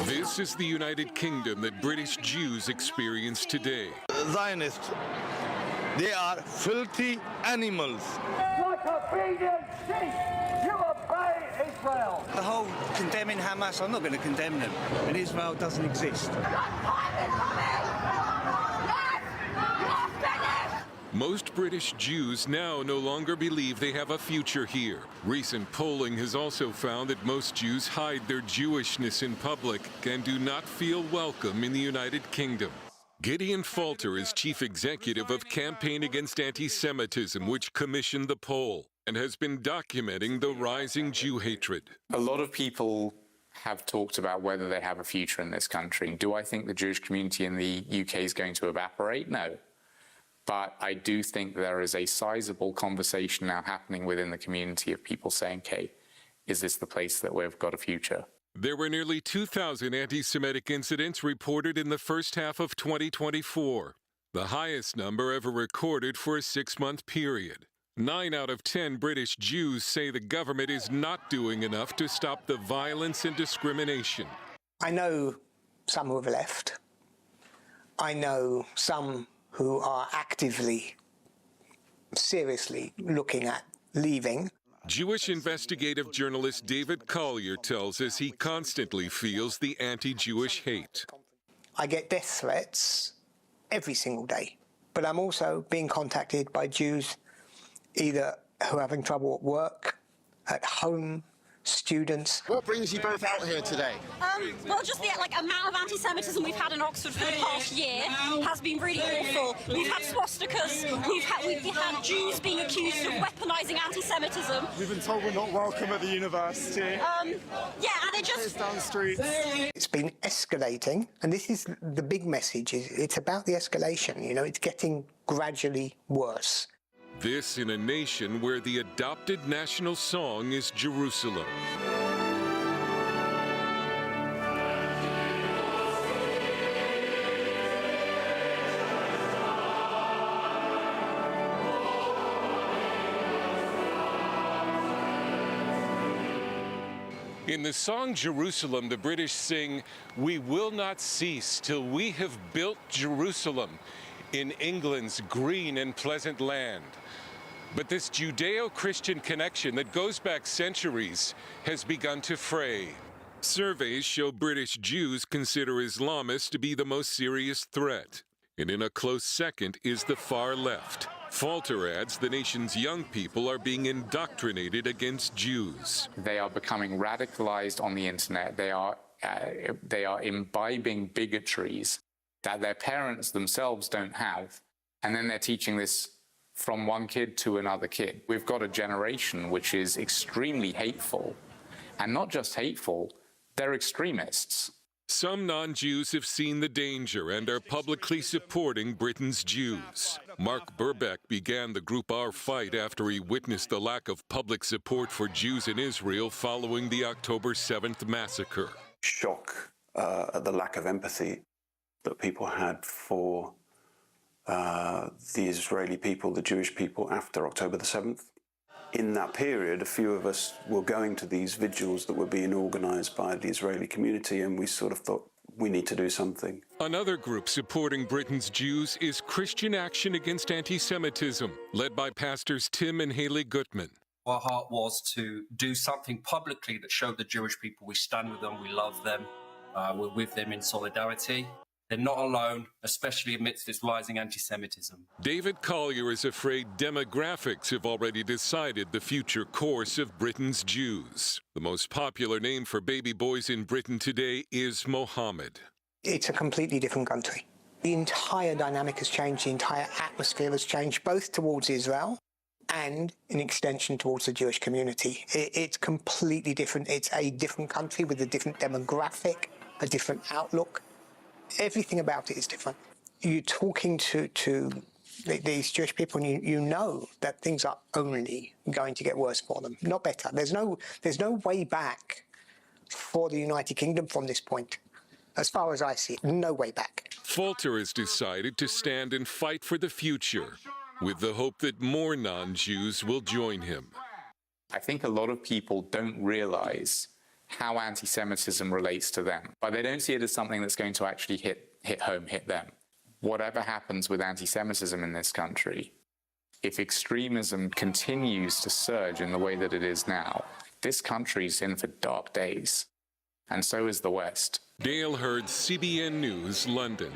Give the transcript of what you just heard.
This is the United Kingdom that British Jews experience today. Zionists, they are filthy animals. Like obedient sheep, you obey Israel. The whole condemning Hamas, I'm not going to condemn them, and Israel doesn't exist. Most British Jews now no longer believe they have a future here. Recent polling has also found that most Jews hide their Jewishness in public and do not feel welcome in the United Kingdom. Gideon Falter is chief executive of Campaign Against Antisemitism, which commissioned the poll and has been documenting the rising Jew hatred. A lot of people have talked about whether they have a future in this country. Do I think the Jewish community in the UK is going to evaporate? No. But I do think there is a sizable conversation now happening within the community of people saying, okay, is this the place that we've got a future? There were nearly 2,000 anti-Semitic incidents reported in the first half of 2024, the highest number ever recorded for a 6-month period. 9 out of 10 British Jews say the government is not doing enough to stop the violence and discrimination. I know some who have left. I know some who are actively, seriously looking at leaving. Jewish investigative journalist David Collier tells us he constantly feels the anti-Jewish hate. I get death threats every single day, but I'm also being contacted by Jews either who are having trouble at work, at home, students. What brings you both out here today? Well, just the amount of anti-Semitism we've had in Oxford for the past year has been really awful. We've had swastikas, we've had Jews being accused of weaponising anti-Semitism. We've been told we're not welcome at the university. Yeah, and it just... down the streets. It's been escalating, and this is the big message, it's about the escalation, you know, it's getting gradually worse. This in a nation where the adopted national song is Jerusalem. In the song Jerusalem, the British sing, "We will not cease till we have built Jerusalem in England's green and pleasant land." But this Judeo-Christian connection that goes back centuries has begun to fray. Surveys show British Jews consider Islamists to be the most serious threat. And in a close second is the far left. Falter adds the nation's young people are being indoctrinated against Jews. They are becoming radicalized on the internet. They are imbibing bigotries that their parents themselves don't have. And then they're teaching this from one kid to another kid. We've got a generation which is extremely hateful. And not just hateful, they're extremists. Some non-Jews have seen the danger and are publicly supporting Britain's Jews. Mark Burbeck began the group Our Fight after he witnessed the lack of public support for Jews in Israel following the October 7th massacre. Shock at the lack of empathy that people had for the Israeli people, the Jewish people, after October the 7th. In that period, a few of us were going to these vigils that were being organised by the Israeli community, and we sort of thought, we need to do something. Another group supporting Britain's Jews is Christian Action Against Antisemitism, led by pastors Tim and Haley Gutman. Our heart was to do something publicly that showed the Jewish people we stand with them, we love them, we're with them in solidarity. They're not alone, especially amidst this rising anti-Semitism. David Collier is afraid demographics have already decided the future course of Britain's Jews. The most popular name for baby boys in Britain today is Mohammed. It's a completely different country. The entire dynamic has changed, the entire atmosphere has changed, both towards Israel and in extension towards the Jewish community. It's completely different. It's a different country with a different demographic, a different outlook. Everything about it is different. You're talking to these Jewish people, and you know that things are only going to get worse for them, not better. There's no way back for the United Kingdom from this point. As far as I see it, no way back. Falter has decided to stand and fight for the future, with the hope that more non-Jews will join him. I think a lot of people don't realize how anti-Semitism relates to them. But they don't see it as something that's going to actually hit home, hit them. Whatever happens with anti-Semitism in this country, if extremism continues to surge in the way that it is now, this country's in for dark days. And so is the West. Dale Hurd, CBN News, London.